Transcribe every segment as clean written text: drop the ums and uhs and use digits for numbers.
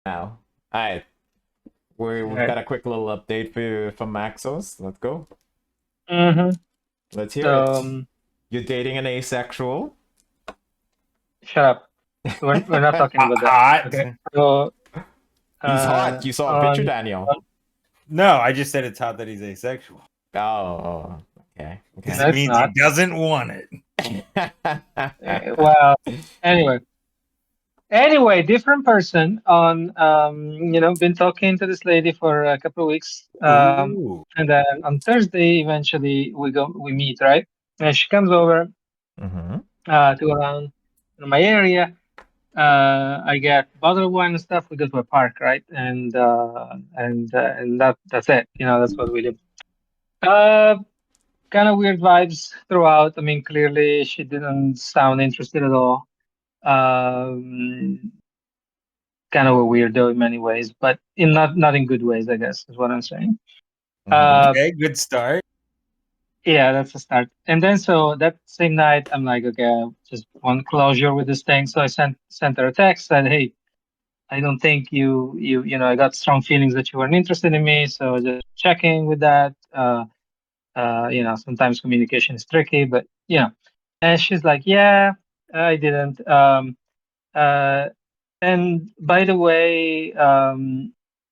Now, all right, we've Right. got a quick little update for from Maxos. Let's go. Mm-hmm. Let's hear So, it. You're dating an asexual. shut up. We're not talking about that. Hot. Okay. So, He's hot. You saw a picture, on, Daniel. No, I just said it's hot that he's asexual. Oh, okay, Because okay. it that's means he not. doesn't want it. Well, anyway. Anyway, different person on, been talking to this lady for a couple of weeks. Ooh. And then on Thursday, eventually we meet, right? And she comes over, Mm-hmm. to around my area. I get bottle of wine and stuff. We go to a park, right? And that's it. That's what we do. Uh, Kind of weird vibes throughout. I mean, clearly she didn't sound interested at all. Um, Kind of a weirdo in many ways, but in not in good ways, I guess is what I'm saying. Mm-hmm. Uh, Okay, good start. yeah, that's a start. And then so that same night, I'm like, okay, I just want closure with this thing. So I sent her a text, said, hey, I don't think I got strong feelings that you weren't interested in me. So just checking with that. Sometimes communication is tricky, but and she's like, yeah, I didn't. Uh, and by the way,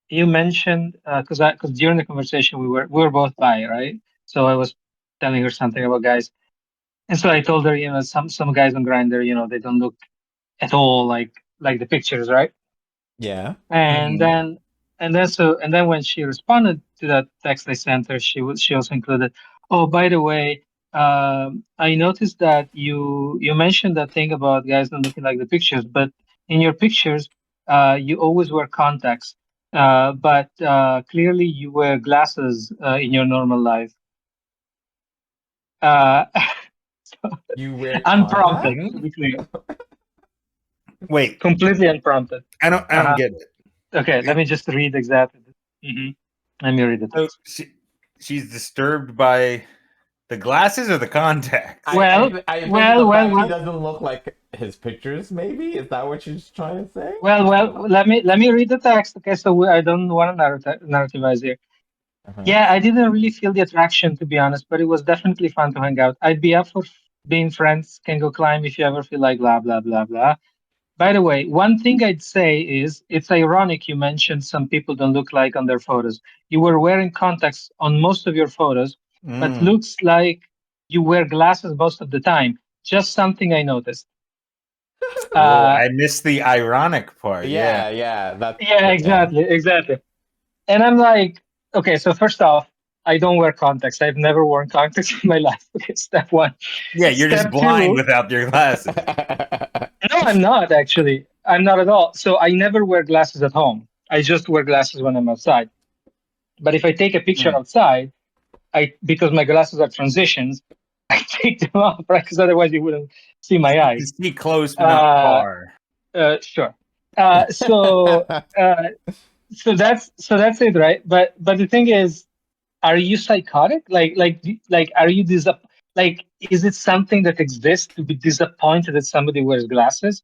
you mentioned because during the conversation we were both bi, right? So I was telling her something about guys, and so I told her, some guys on Grinder, they don't look at all like the pictures, right? Yeah. And Mhm. then when she responded to that text I sent her, she also included, oh, by the way, I noticed that you mentioned that thing about guys not looking like the pictures, but in your pictures, you always wear contacts, but clearly you wear glasses in your normal life. Uh, You wear Unprompted, Hmm? to be clear, Wait, completely unprompted. I don't Uh-huh. get it. Okay, let It- me just read exactly. hmm Let me read the So text. she's disturbed by the glasses or the contacts? Well, I think well, the well, fact he well, doesn't look like his pictures, maybe? Is that what she's trying to say? well. Let me read the text. Okay, so I don't want to narrativize here. Uh-huh. Yeah, I didn't really feel the attraction, to be honest, but it was definitely fun to hang out. I'd be up for being friends. Can go climb if you ever feel like blah blah blah blah. By the way, one thing I'd say is it's ironic you mentioned some people don't look like on their photos. You were wearing contacts on most of your photos, but Mm. looks like you wear glasses most of the time. Just something I noticed. Oh, Uh, I missed the ironic part. Yeah. Yeah, yeah, yeah. exactly. And I'm like, okay, so first off, I don't wear contacts. I've never worn contacts in my life. Okay, step one. Yeah, you're just Step blind two, without your glasses. no, I'm not actually. I'm not at all. So I never wear glasses at home. I just wear glasses when I'm outside. But if I take a picture Mm. outside, because my glasses are transitions, I take them off, right? Because otherwise you wouldn't see my To eyes. see close but not Uh, far. sure. Uh, so uh, so that's it, right? But the thing is, are you psychotic? Like, are you like, is it something that exists to be disappointed that somebody wears glasses?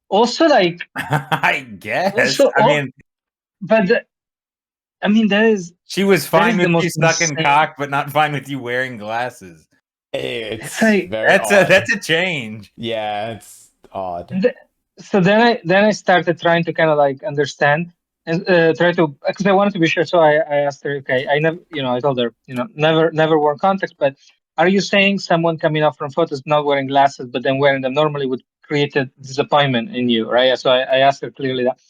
Also, like, I guess. also, I mean, but I mean, she was that fine is the with you most sucking insane. cock, but not fine with you wearing glasses. It's It's like, very That's a odd. that's a change. Yeah, it's odd. th- so then I started trying to kind of like understand and try to, because I wanted to be sure. So I asked her, okay, I never, I told her, never worn contacts, but are you saying someone coming up from photos not wearing glasses, but then wearing them normally would create a disappointment in you, right? So I asked her clearly that,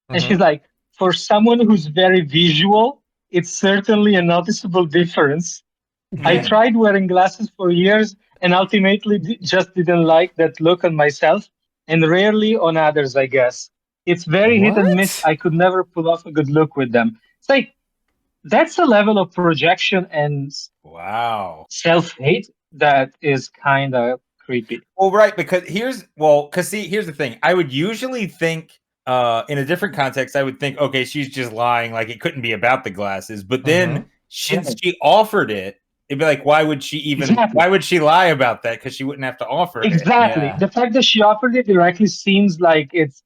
and she's Mm-hmm. like, for someone who's very visual, it's certainly a noticeable difference. I Hmm. tried wearing glasses for years and ultimately just didn't like that look on myself and rarely on others, I guess. It's very hit and miss. What? I could never pull off a good look with them. It's like that's a level of projection and Wow. self hate that is kind of creepy. Well, right, because see, here's the thing. I would usually think in a different context, I would think, okay, she's just lying, like it couldn't be about the glasses. But then Mm-hmm. since Right. she offered it, it'd be like, Exactly. why would she lie about that? Because she wouldn't have to offer it. Exactly. Yeah. The fact that she offered it directly seems like it's,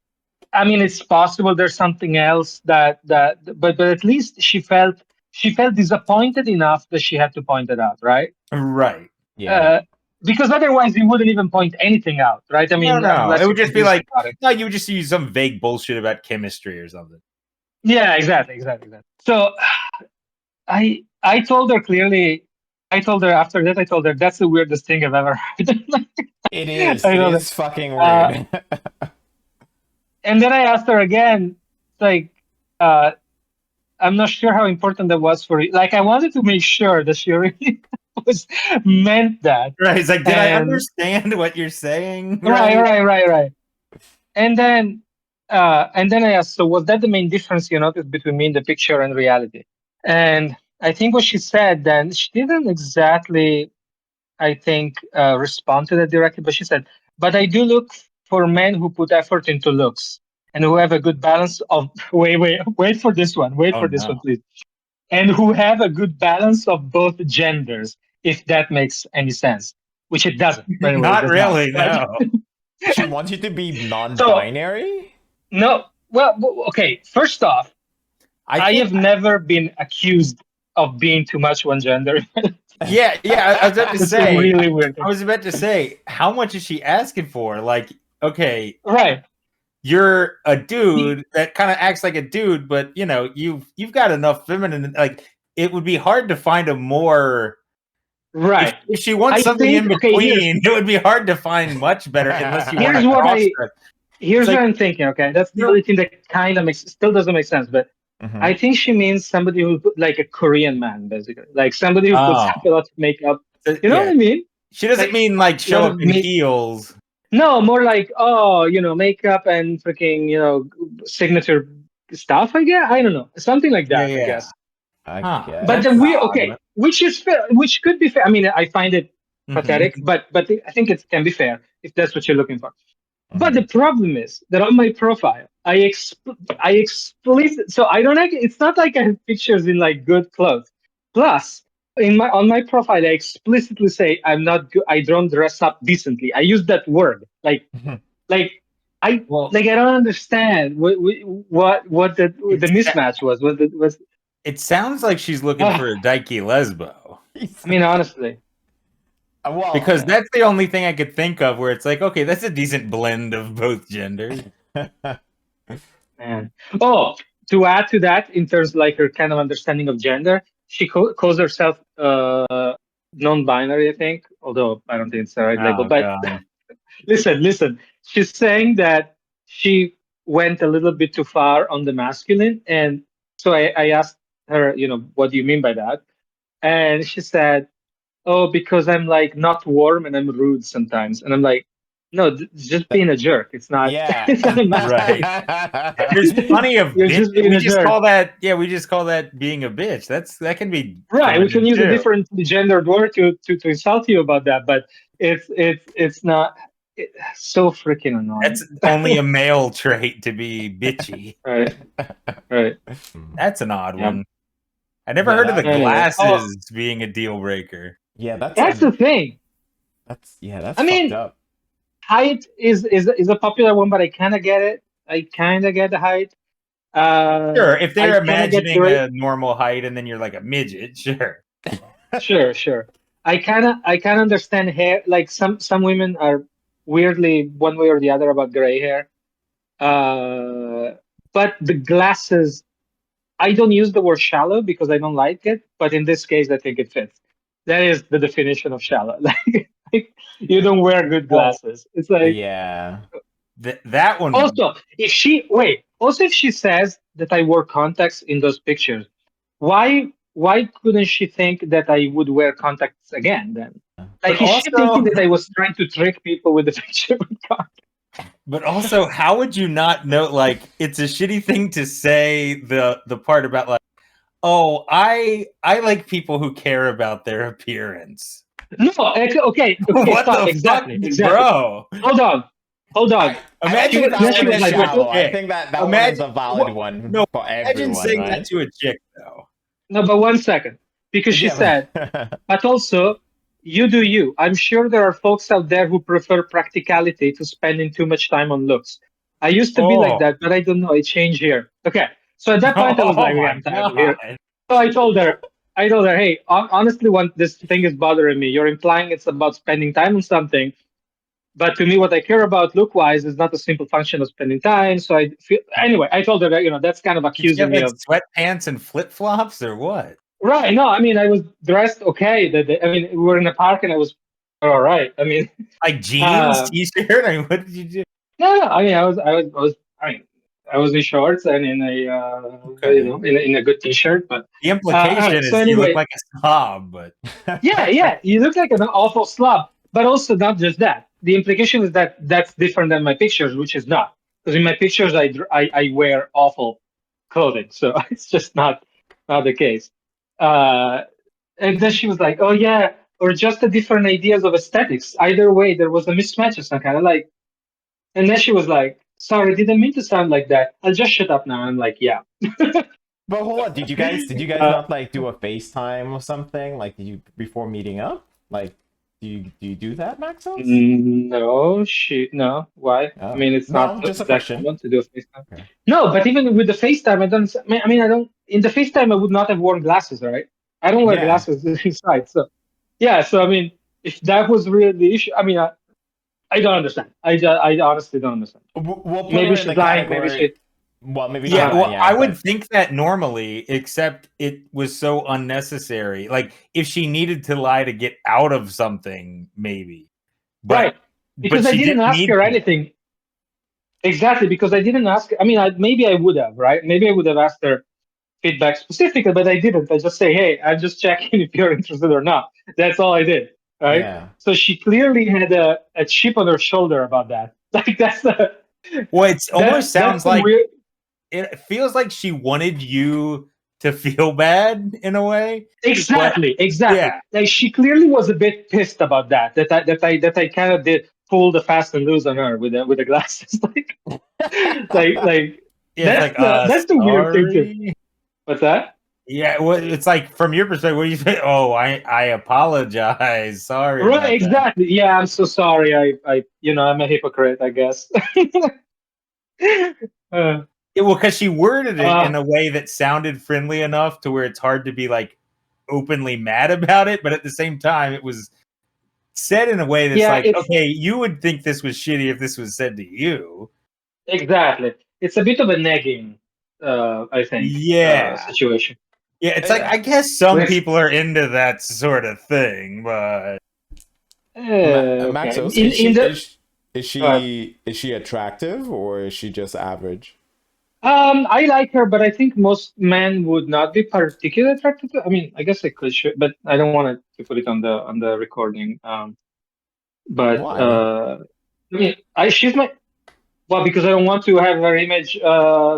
I mean, it's possible there's something else but at least she felt disappointed enough that she had to point it out, right? Right. Yeah. Because otherwise you wouldn't even point anything out, right? I mean, No. unless It you would just be convince like, me about it. no, you would just use some vague bullshit about chemistry or something. Yeah, exactly. So I told her clearly. I told her after that. I told her that's the weirdest thing I've ever heard. It is. I It told is fucking Uh, weird. and then I asked her again, like, I'm not sure how important that was for you. Like, I wanted to make sure that she really was meant that. Right. It's like, did I And understand what you're saying? right. And then I asked, so was that the main difference you noticed between me in the picture and reality? And I think what she said then, she didn't exactly, I think, respond to that directly, but she said, but I do look for men who put effort into looks and who have a good balance of, wait for this one. Wait Oh, for this one, no. please. And who have a good balance of both genders, if that makes any sense, which it doesn't. By the way, it Not does really, not. no. She wants you to be So, non-binary? no, well, okay, first off, I think, have never been accused of being too much one gender. yeah, I was about to It's a say, really weird I thing. was about to say, how much is she asking for? Like, okay, Right. you're a dude that kind of acts like a dude, but you know, you've got enough feminine. Like, it would be hard to find a more. Right. If she wants I something think, in okay, between, it would be hard to find much better unless you want here's to what cross I dress. here's It's what like, I'm thinking. Okay, that's the you know, only thing that kind of still doesn't make sense. But Mhm. I think she means somebody who put like a Korean man, basically, like somebody who puts oh, a lot of makeup. You know yeah. what I mean? She doesn't Like mean like a lot show up of in heels. no, more like, oh, makeup and freaking, signature stuff. I guess I don't know, something like that. I Yeah. guess. I Huh. guess. But the That's weird, odd. okay, which is fair, which could be fair. I mean, I find it pathetic, Mhm. but I think it can be fair if that's what you're looking for. But Mhm. the problem is that on my profile, I explicit. So I don't like. It's not like I have pictures in like good clothes. Plus, on my profile, I explicitly say I'm not good. I don't dress up decently. I use that word. Like Well, I don't understand what the it's, mismatch was. Was it sounds like she's looking for a Daiki lesbo. I mean, honestly. Well, Because that's the only thing I could think of where it's like, okay, that's a decent blend of both genders. Man. Oh, to add to that, in terms of like her kind of understanding of gender, she calls herself non-binary, I think. Although I don't think it's the right label. Oh But god. listen. She's saying that she went a little bit too far on the masculine, and so I asked her, what do you mean by that? And she said, "Oh, because I'm like not warm and I'm rude sometimes." And I'm like, "No, just being a jerk. It's not. yeah. It's not a Right. masculine. There's plenty of You're bitch. just being We a just jerk." call that being a bitch. That can be Right, we can feminine use a too. different gendered word to insult you about that, but it's not so freaking annoying. That's only a male trait to be bitchy. Right, right. That's an odd Yeah. one. I never Yeah, heard of the Anyway, glasses being a deal breaker. yeah, that's the thing. that's I fucked mean, up. height is a popular one, but I kind of get it. I kind of get the height. Sure, if I they're kind of get imagining great. a normal height and then you're like a midget, sure. Sure. I kind of understand hair. Like some women are weirdly one way or the other about gray hair. But the glasses, I don't use the word shallow because I don't like it. But in this case, I think it fits. That is the definition of shallow. Like you don't wear good Well, glasses. It's like Yeah. that one. also if she says that I wore contacts in those pictures, why couldn't she think that I would wear contacts again then? But Like, is she thinking also, that I was trying to trick people with the picture with contacts? how would you not know? Like, it's a shitty thing to say the part about like, oh, I like people who care about their appearance. No, okay, What stop. the fuck, Exactly. bro? Hold on. I She think was, that then one she was is like, shallow. I okay. think that one is Imagine a valid one no. for Imagine everyone, saying that right? to a chick though. no, but 1 second. Because she said, but also, you do you. I'm sure there are folks out there who prefer practicality to spending too much time on looks. I used to be like Oh. that, but I don't know. It changed here. Okay. So at that point, I was Oh like, my I'm tired of here. god. So I told her, hey, honestly, this thing is bothering me. You're implying it's about spending time on something. But to me, what I care about look-wise is not a simple function of spending time. So I feel, anyway, I told her that, that's kind of Did you accusing have me like of, sweatpants and flip-flops or what? right. No, I mean, I was dressed okay. I mean, we were in a park and I was all right. I mean, Like jeans, uh, t-shirt? I mean, what did you do? no, I mean, I was in shorts and in a, Okay. in a good t-shirt. But The all right. implication So is you look anyway, like a snob, but yeah, you look like an awful slob. But also not just that. The implication is that that's different than my pictures, which is not. Because in my pictures, I wear awful clothing, so it's just not the case. Uh, and then she was like, "Oh yeah, or just the different ideas of aesthetics. Either way, there was a mismatch of some kind." Of like, and then she was like, "Sorry, didn't mean to sound like that. I'll just shut up now." I'm like, "Yeah." But hold on, did you guys Uh, not like do a FaceTime or something? Like, did you before meeting up? Like, do you do that, Maxos? no. Why? I Oh, mean, it's not no, just a that question. common to do a FaceTime. Okay. No, but even with the FaceTime, I don't. I mean, I don't. In the FaceTime, I would not have worn glasses, right? I don't wear Yeah. glasses inside, so yeah. So I mean, if that was really the issue, I mean, I don't understand. I honestly don't understand. We'll put her Maybe in the she's lying. Maybe category. she. Well, maybe she's yeah, Uh, lying, well, yeah, I would but think that normally, except it was so unnecessary. Like if she needed to lie to get out of something, maybe. right, But because I she didn't didn't ask need her to. anything. Exactly, because I didn't ask. I mean, maybe I would have, right? Maybe I would have asked her feedback specifically, but I didn't. I just say, hey, I'm just checking if you're interested or not. That's all I did. Right. yeah. So she clearly had a chip on her shoulder about that. Like Well, it almost that's sounds the like weird. it feels like she wanted you to feel bad in a way. But Exactly. yeah, Like she clearly was a bit pissed about that. That I kind of did pull the fast and loose on her with the glasses. Like yeah, it's like that's the weird thing too. sorry. What's that? Yeah, well, it's like from your perspective, what do you say? Oh, I apologize. Sorry Right, about that. exactly. Yeah, I'm so sorry. I'm a hypocrite, I guess. uh, Yeah, well, because she worded it uh, in a way that sounded friendly enough to where it's hard to be like openly mad about it, but at the same time, it was said in a way that's yeah, like, it's okay, you would think this was shitty if this was said to you. exactly. It's a bit of a nagging, I think, Yeah. situation. Yeah, it's like Yeah. I guess some Which, people are into that sort of thing, but okay. Maxos, In the is she attractive or is she just average? I like her, but I think most men would not be particularly attracted to. I mean, I guess I could, but I don't want to put it on the recording. But Why? I mean, I she's my well because I don't want to have her image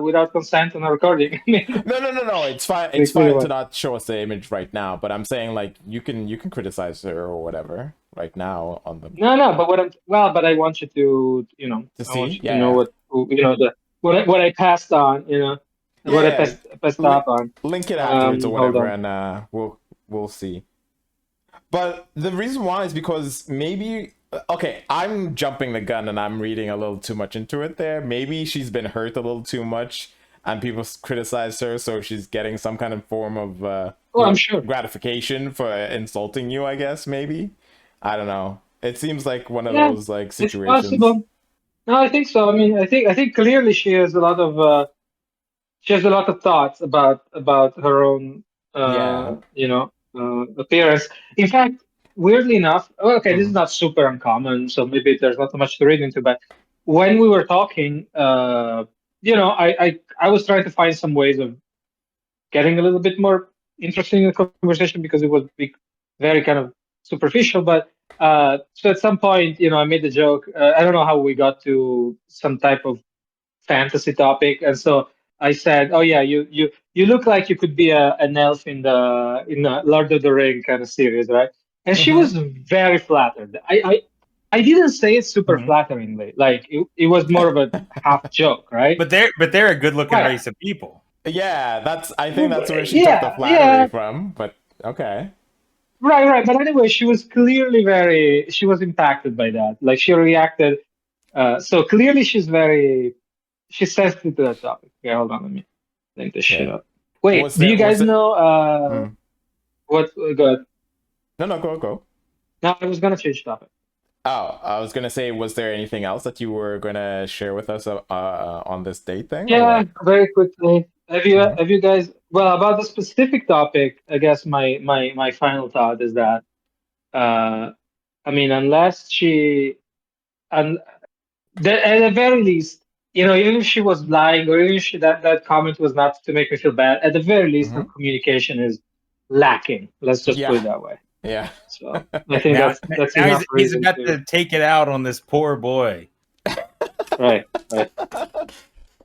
without consent on a recording. I mean, No. It's fine. It's that's really fine to what. not show us the image right now. But I'm saying like you can criticize her or whatever right now on the No, but but I want you to, to I want see. you to know Yeah, what I passed on, yeah, what I yeah. passed Link, up on. link it afterwards or Hold whatever, on. and we'll see. But the reason why is because maybe okay, I'm jumping the gun and I'm reading a little too much into it there. Maybe she's been hurt a little too much and people criticize her, so she's getting some kind of form of Oh, I'm sure. gratification for insulting you, I guess, maybe. I don't know. It seems like one of Yeah, those like it's situations. possible. No, I think so. I mean, I think clearly she has a lot of thoughts about her own Yeah. appearance. In fact, weirdly enough, okay, this is Mhm. not super uncommon, so maybe there's not much to read into. But when we were talking, I was trying to find some ways of getting a little bit more interesting in the conversation because it was very kind of superficial. But so at some point, I made the joke. I don't know how we got to some type of fantasy topic, and so I said, "Oh yeah, you look like you could be an elf in the Lord of the Ring kind of series, right?" And she was Mhm. very flattered. I didn't say it super Mhm. flatteringly, like it was more of a half joke, right? but they're a good looking Right. race of people. Yeah, I think that's where she took the flattery Yeah, from, but okay. right. But anyway, she was clearly she was impacted by that. Like she reacted. So clearly she's very she's sensitive to that topic. Okay, hold on, let me link this shit Okay. up. Wait, Was do you there was guys it? know Hmm. what? Go ahead. No, go. No, I was gonna change topic. Oh, I was gonna say, was there anything else that you were gonna share with us on this date thing, or Yeah, what? very quickly. Mhm. Have you guys? Well, about the specific topic, I guess my final thought is that I mean, unless she and at the very least, even if she was lying or even if that comment was not to make me feel bad, at the very least, her Mhm. communication is lacking. Let's just put Yeah. it that way. Yeah. So I think Now, that's now enough he's reason about to. to take it out on this poor boy. Right, right.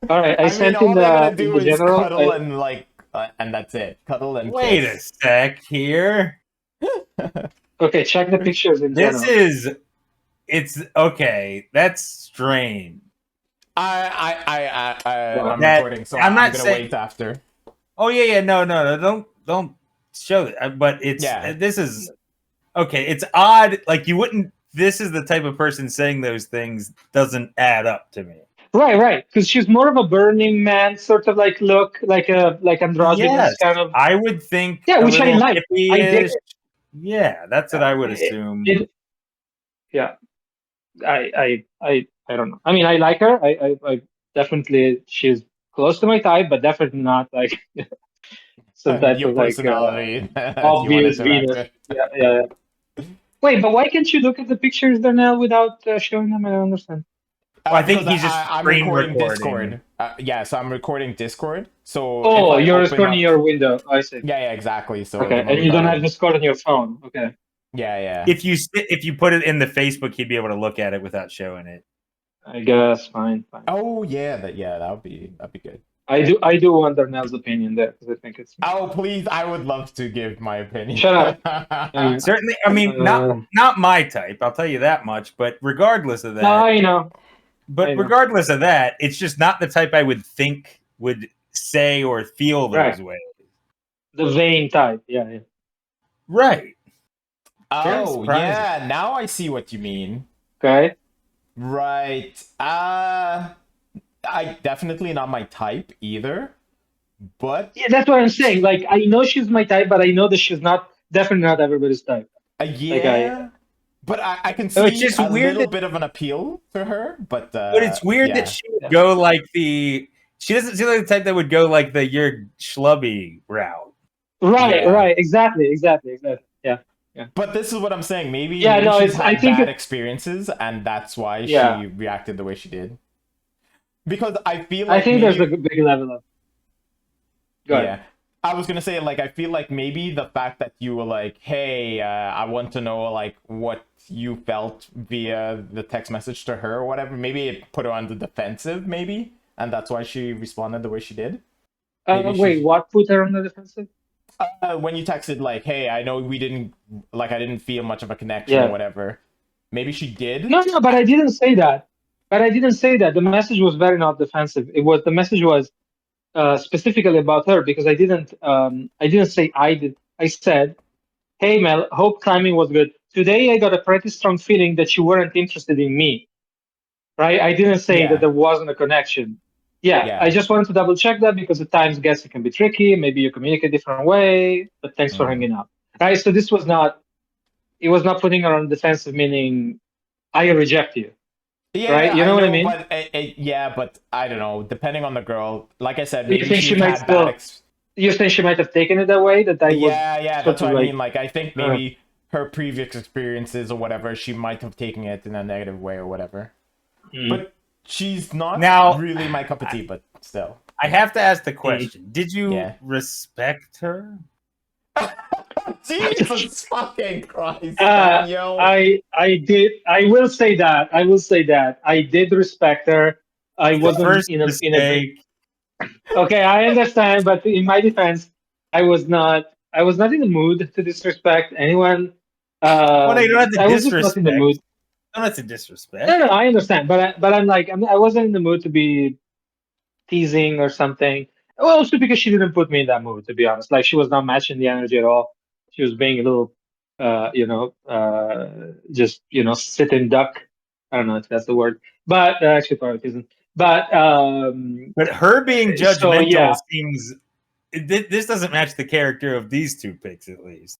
All right, I I mean, sent all they're gonna in do the is general. cuddle and and that's it. Cuddle and Wait a kiss. sec here. Okay, check the pictures in This general. is it's okay. That's strange. I'm That recording, so I'm I'm not gonna saying. wait after. Oh yeah, no, don't show that. But it's Yeah. this is okay. It's odd. Like you wouldn't. This is the type of person saying those things doesn't add up to me. Right. Because she's more of a Burning Man sort of like look, like androgynous Yes, kind of. I would think Yeah, a which I little like. I dig hippie-ish. it. Yeah, that's what Yeah, I would assume. yeah. I don't know. I mean, I like her. I definitely she's close to my type, but definitely not like some type Your of like personality that you want to obvious interact Venus. with. Yeah. Wait, but why can't you look at the pictures, Darnell, without showing them? I don't understand. Well, I think Because he's just I'm screen recording recording. Discord. Yeah, so I'm recording Discord. So if Oh, I you're open recording up, your window. I see. yeah, exactly. So the Okay, and moment you don't I, have Discord on your phone. Okay, yeah. If you put it in the Facebook, he'd be able to look at it without showing it. I guess fine. Oh yeah, that'd be good. I do want Darnell's opinion there because I think it's. Oh please, I would love to give my opinion. Shut up. Certainly, I mean, Uh, not my type. I'll tell you that much. But regardless of no, that, I know. it's just not the type I would think would say or feel Right, those ways. the vain type. Yeah. Right. Very Oh surprising. yeah, now I see what you mean. Okay. Right. I definitely not my type either. But Yeah, that's what I'm saying. Like, I know she's my type, but I know that she's not definitely not everybody's type. Like, yeah. But I can So it's see just a weird little that, bit of an appeal to her, but it's weird that yeah. she would Yeah. go like the. She doesn't seem like the type that would go like the you're schlubby route. Right. Yeah. Exactly. Yeah. But this is what I'm saying. Maybe Yeah. No, she's I had think bad it. experiences and that's why Yeah. she reacted the way she did. Because I feel I like think there's a maybe big level of. Go ahead. yeah. I was gonna say, like, I feel like maybe the fact that you were like, hey, I want to know, like, what you felt via the text message to her or whatever, maybe it put her on the defensive, maybe, and that's why she responded the way she did. Maybe Wait, she, what put her on the defensive? when you texted, like, hey, I know we didn't, like, I didn't feel much of a connection or Yeah. whatever, maybe she did. No, but I didn't say that. The message was very not defensive. The message was specifically about her because I didn't say I did. I said, "Hey Mel, hope timing was good. Today I got a pretty strong feeling that you weren't interested in me." Right? I didn't say that Yeah, there wasn't a connection. Yeah, I yeah. just wanted to double check that because at times guess it can be tricky. Maybe you communicate a different way. But thanks for Mhm. hanging out. Right? So this was not. It was not putting her on defensive, meaning I reject you. Right? Yeah, You I know what I know, mean? but yeah, but I don't know. Depending on the girl, like I said, You maybe think she she's might had bad still? You think she might have taken it that way? That I was Yeah, sort that's of what I like, mean. Like, I think uh, maybe her previous experiences or whatever, she might have taken it in a negative way or whatever. mm, But she's not Now, really my cup of tea, but still. I have to ask the mm. question: did you Yeah. respect her? Jesus fucking Christ, Uh, Daniel. I did. I will say that. I did respect her. I It's the wasn't first in a great. mistake. Okay, I understand, but in my defense, I was not. I was not in the mood to disrespect anyone. Well, no, you don't have to I was just not in the disrespect. mood. You don't have to No, disrespect. no, I understand, but I'm like, I wasn't in the mood to be teasing or something. Well, also because she didn't put me in that mood, to be honest. Like she was not matching the energy at all. She was being a little, just sitting duck. I don't know if that's the word, but actually probably isn't. But But her being So, judgmental yeah. seems this doesn't match the character of these two picks, at least.